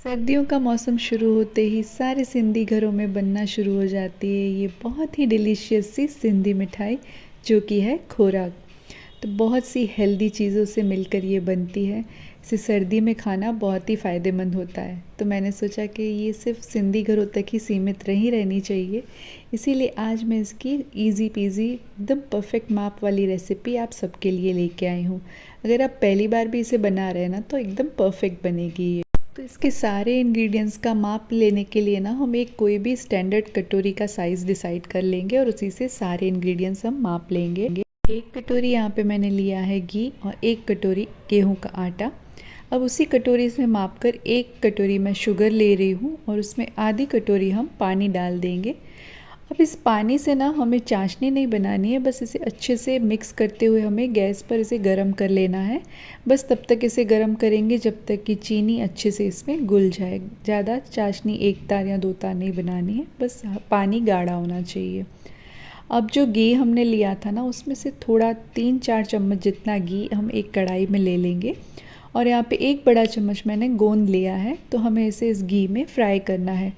सर्दियों का मौसम शुरू होते ही सारे सिंधी घरों में बनना शुरू हो जाती है ये बहुत ही डिलीशियस सी सिंधी मिठाई जो कि है खोराक। तो बहुत सी हेल्दी चीज़ों से मिलकर ये बनती है। इसे सर्दी में खाना बहुत ही फ़ायदेमंद होता है। तो मैंने सोचा कि ये सिर्फ सिंधी घरों तक ही सीमित नहीं रहनी चाहिए, इसीलिए आज मैं इसकी इजी पीजी एकदम परफेक्ट माप वाली रेसिपी आप सबके लिए लेके आई हूँ। अगर आप पहली बार भी इसे बना रहे हैं ना तो एकदम परफेक्ट बनेगी ये। तो इसके सारे इंग्रेडिएंट्स का माप लेने के लिए ना हम एक कोई भी स्टैंडर्ड कटोरी का साइज़ डिसाइड कर लेंगे और उसी से सारे इंग्रेडिएंट्स हम माप लेंगे। एक कटोरी यहाँ पे मैंने लिया है घी और एक कटोरी गेहूं का आटा। अब उसी कटोरी से माप कर एक कटोरी मैं शुगर ले रही हूँ और उसमें आधी कटोरी हम पानी डाल देंगे। अब इस पानी से ना हमें चाशनी नहीं बनानी है, बस इसे अच्छे से मिक्स करते हुए हमें गैस पर इसे गर्म कर लेना है। बस तब तक इसे गर्म करेंगे जब तक कि चीनी अच्छे से इसमें घुल जाए। ज़्यादा चाशनी एक तार या दो तार नहीं बनानी है, बस पानी गाढ़ा होना चाहिए। अब जो घी हमने लिया था ना उसमें से थोड़ा 3-4 चम्मच जितना घी हम एक कढ़ाई में ले लेंगे और यहाँ पे एक बड़ा चम्मच मैंने गोंद लिया है। तो हमें इसे इस घी में फ्राई करना है।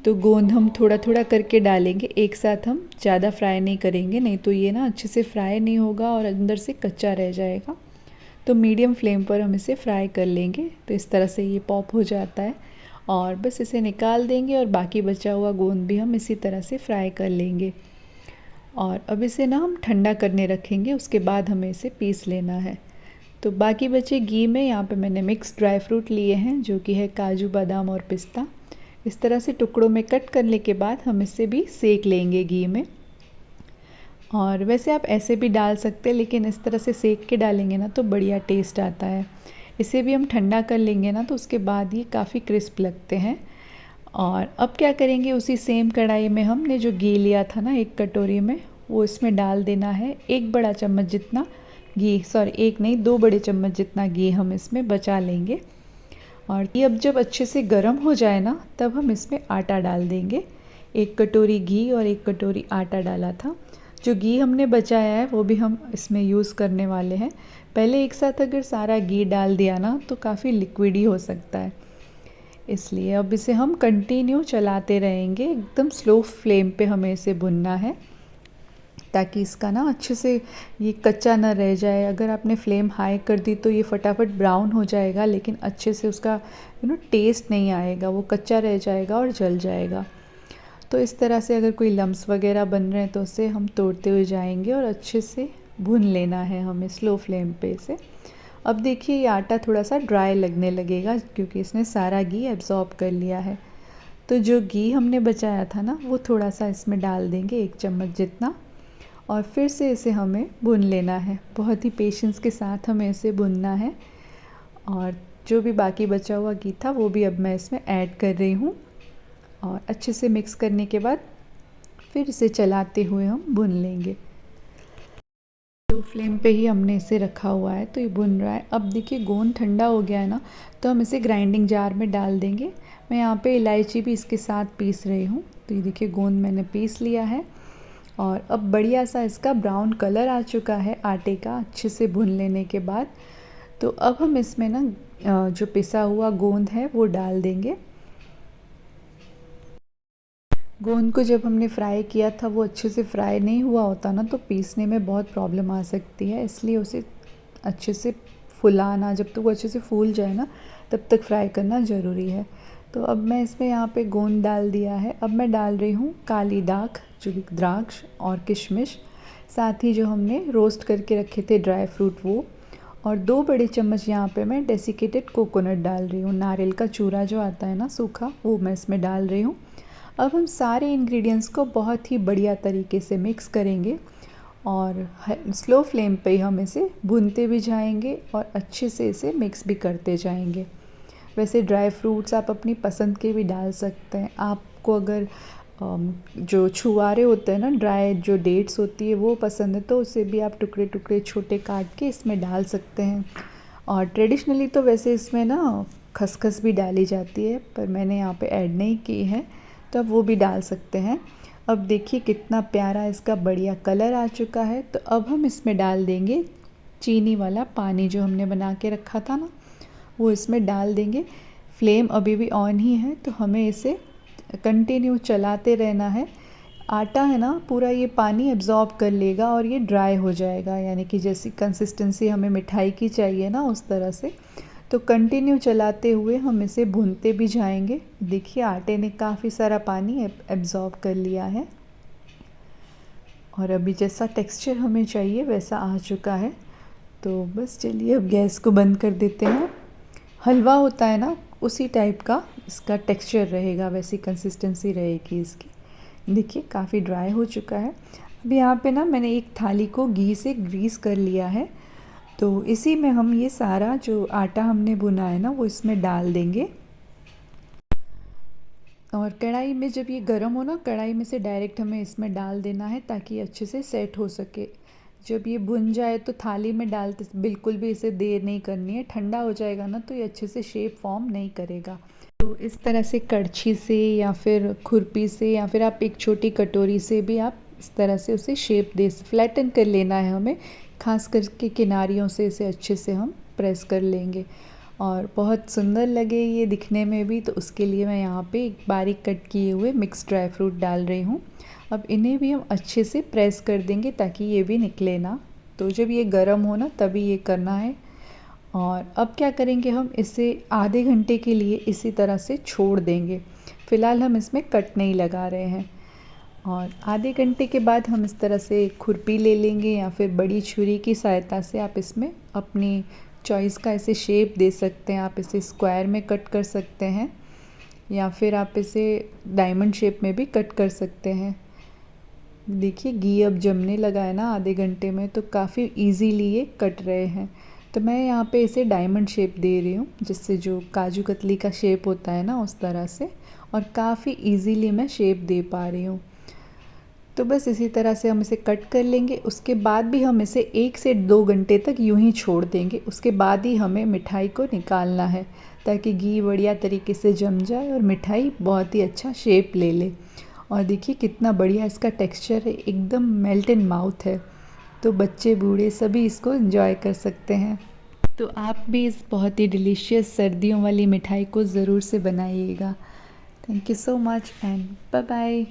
तो गोंद हम थोड़ा थोड़ा करके डालेंगे, एक साथ हम ज़्यादा फ्राई नहीं करेंगे, नहीं तो ये ना अच्छे से फ्राई नहीं होगा और अंदर से कच्चा रह जाएगा। तो मीडियम फ्लेम पर हम इसे फ्राई कर लेंगे। तो इस तरह से ये पॉप हो जाता है और बस इसे निकाल देंगे और बाकी बचा हुआ गोंद भी हम इसी तरह से फ्राई कर लेंगे। और अब इसे ना हम ठंडा करने रखेंगे, उसके बाद हमें इसे पीस लेना है। तो बाकी बचे घी में यहाँ पे मैंने मिक्स ड्राई फ्रूट लिए हैं जो कि है काजू बादाम और पिस्ता। इस तरह से टुकड़ों में कट करने के बाद हम इसे भी सेक लेंगे घी में। और वैसे आप ऐसे भी डाल सकते हैं, लेकिन इस तरह से सेक के डालेंगे ना तो बढ़िया टेस्ट आता है। इसे भी हम ठंडा कर लेंगे ना तो उसके बाद ये काफ़ी क्रिस्प लगते हैं। और अब क्या करेंगे, उसी सेम कढ़ाई में हमने जो घी लिया था ना एक कटोरी में, वो इसमें डाल देना है। एक बड़ा चम्मच जितना घी, सॉरी एक नहीं 2 बड़े चम्मच जितना घी हम इसमें बचा लेंगे। और ये अब जब अच्छे से गर्म हो जाए ना तब हम इसमें आटा डाल देंगे। एक कटोरी घी और एक कटोरी आटा डाला था। जो घी हमने बचाया है वो भी हम इसमें यूज़ करने वाले हैं। पहले एक साथ अगर सारा घी डाल दिया ना तो काफ़ी लिक्विडी हो सकता है, इसलिए अब इसे हम कंटिन्यू चलाते रहेंगे। एकदम स्लो फ्लेम पे हमें इसे भुनना है ताकि इसका ना अच्छे से ये कच्चा ना रह जाए। अगर आपने फ्लेम हाई कर दी तो ये फटाफट ब्राउन हो जाएगा, लेकिन अच्छे से उसका टेस्ट नहीं आएगा, वो कच्चा रह जाएगा और जल जाएगा। तो इस तरह से अगर कोई लम्स वगैरह बन रहे हैं तो उसे हम तोड़ते हुए जाएंगे और अच्छे से भून लेना है हमें स्लो फ्लेम पे इसे। अब देखिए ये आटा थोड़ा सा ड्राई लगने लगेगा क्योंकि इसने सारा घी एब्जॉर्ब कर लिया है। तो जो घी हमने बचाया था ना वो थोड़ा सा इसमें डाल देंगे, 1 चम्मच जितना, और फिर से इसे हमें भून लेना है। बहुत ही पेशेंस के साथ हमें इसे भूनना है। और जो भी बाकी बचा हुआ घी था वो भी अब मैं इसमें ऐड कर रही हूँ और अच्छे से मिक्स करने के बाद फिर इसे चलाते हुए हम भून लेंगे। लो फ्लेम पे ही हमने इसे रखा हुआ है तो ये भुन रहा है। अब देखिए गोंद ठंडा हो गया है ना, तो हम इसे ग्राइंडिंग जार में डाल देंगे। मैं यहाँ पे इलायची भी इसके साथ पीस रही हूँ। तो ये देखिए गोंद मैंने पीस लिया है और अब बढ़िया सा इसका ब्राउन कलर आ चुका है आटे का अच्छे से भून लेने के बाद। तो अब हम इसमें ना जो पिसा हुआ गोंद है वो डाल देंगे। गोंद को जब हमने फ्राई किया था वो अच्छे से फ्राई नहीं हुआ होता ना तो पीसने में बहुत प्रॉब्लम आ सकती है, इसलिए उसे अच्छे से फुलाना, जब तक वो अच्छे से फूल जाए ना तब तक फ्राई करना ज़रूरी है। तो अब मैं इसमें यहाँ पे गोंद डाल दिया है। अब मैं डाल रही हूँ काली दाख, जो कि द्राक्ष और किशमिश, साथ ही जो हमने रोस्ट करके रखे थे ड्राई फ्रूट वो, और 2 बड़े चम्मच यहाँ पे मैं डेसिकेटेड कोकोनट डाल रही हूँ। नारियल का चूरा जो आता है ना सूखा, वो मैं इसमें डाल रही हूँ। अब हम सारे इंग्रेडिएंट्स को बहुत ही बढ़िया तरीके से मिक्स करेंगे और स्लो फ्लेम पे ही हम इसे भूनते भी जाएंगे और अच्छे से इसे मिक्स भी करते जाएंगे। वैसे ड्राई फ्रूट्स आप अपनी पसंद के भी डाल सकते हैं। आपको अगर जो छुआरे होते हैं ना, ड्राई जो डेट्स होती है वो पसंद है तो उसे भी आप टुकड़े टुकड़े छोटे काट के इसमें डाल सकते हैं। और ट्रेडिशनली तो वैसे इसमें ना खसखस भी डाली जाती है, पर मैंने यहाँ पे ऐड नहीं की है, तो अब वो भी डाल सकते हैं। अब देखिए कितना प्यारा इसका बढ़िया कलर आ चुका है। तो अब हम इसमें डाल देंगे चीनी वाला पानी जो हमने बना के रखा था ना, वो इसमें डाल देंगे। फ्लेम अभी भी ऑन ही है, तो हमें इसे कंटिन्यू चलाते रहना है। आटा है ना पूरा ये पानी एब्ज़ॉर्ब कर लेगा और ये ड्राई हो जाएगा, यानी कि जैसी कंसिस्टेंसी हमें मिठाई की चाहिए ना उस तरह से। तो कंटिन्यू चलाते हुए हम इसे भूनते भी जाएंगे। देखिए आटे ने काफ़ी सारा पानी एब्ज़ॉर्ब कर लिया है और अभी जैसा टेक्सचर हमें चाहिए वैसा आ चुका है। तो बस चलिए अब गैस को बंद कर देते हैं। हलवा होता है ना उसी टाइप का इसका टेक्सचर रहेगा, वैसी कंसिस्टेंसी रहेगी इसकी। देखिए काफ़ी ड्राई हो चुका है। अब यहाँ पे ना मैंने एक थाली को घी से ग्रीस कर लिया है, तो इसी में हम ये सारा जो आटा हमने भुना है ना वो इसमें डाल देंगे। और कढ़ाई में जब ये गर्म हो ना, कढ़ाई में से डायरेक्ट हमें इसमें डाल देना है ताकि अच्छे से सेट हो सके। जब ये भुन जाए तो थाली में डालते बिल्कुल भी इसे देर नहीं करनी है, ठंडा हो जाएगा ना तो ये अच्छे से शेप फॉर्म नहीं करेगा। तो इस तरह से कड़छी से या फिर खुरपी से या फिर आप एक छोटी कटोरी से भी आप इस तरह से उसे शेप दे, फ्लैटन कर लेना है हमें, खास करके किनारियों से इसे अच्छे से हम प्रेस कर लेंगे और बहुत सुंदर लगे ये दिखने में भी। तो उसके लिए मैं यहाँ पे एक बारीक कट किए हुए मिक्स ड्राई फ्रूट डाल रही हूँ। अब इन्हें भी हम अच्छे से प्रेस कर देंगे ताकि ये भी निकले ना। तो जब ये गर्म हो ना तभी ये करना है। और अब क्या करेंगे, हम इसे आधे घंटे के लिए इसी तरह से छोड़ देंगे। फ़िलहाल हम इसमें कट नहीं लगा रहे हैं। और आधे घंटे के बाद हम इस तरह से खुरपी ले लेंगे या फिर बड़ी छुरी की सहायता से आप इसमें अपनी चॉइस का इसे शेप दे सकते हैं। आप इसे स्क्वायर में कट कर सकते हैं या फिर आप इसे डायमंड शेप में भी कट कर सकते हैं। देखिए घी अब जमने लगा है ना आधे घंटे में, तो काफ़ी इजीली ये कट रहे हैं। तो मैं यहाँ पे इसे डायमंड शेप दे रही हूँ, जिससे जो काजू कतली का शेप होता है ना उस तरह से, और काफ़ी इजीली मैं शेप दे पा रही हूँ। तो बस इसी तरह से हम इसे कट कर लेंगे। उसके बाद भी हम इसे 1 से 2 घंटे तक यूं ही छोड़ देंगे। उसके बाद ही हमें मिठाई को निकालना है ताकि घी बढ़िया तरीके से जम जाए और मिठाई बहुत ही अच्छा शेप ले ले। और देखिए कितना बढ़िया इसका टेक्सचर है, एकदम मेल्ट इन माउथ है। तो बच्चे बूढ़े सभी इसको एंजॉय कर सकते हैं। तो आप भी इस बहुत ही डिलीशियस सर्दियों वाली मिठाई को ज़रूर से बनाइएगा। Thank you so much and bye bye.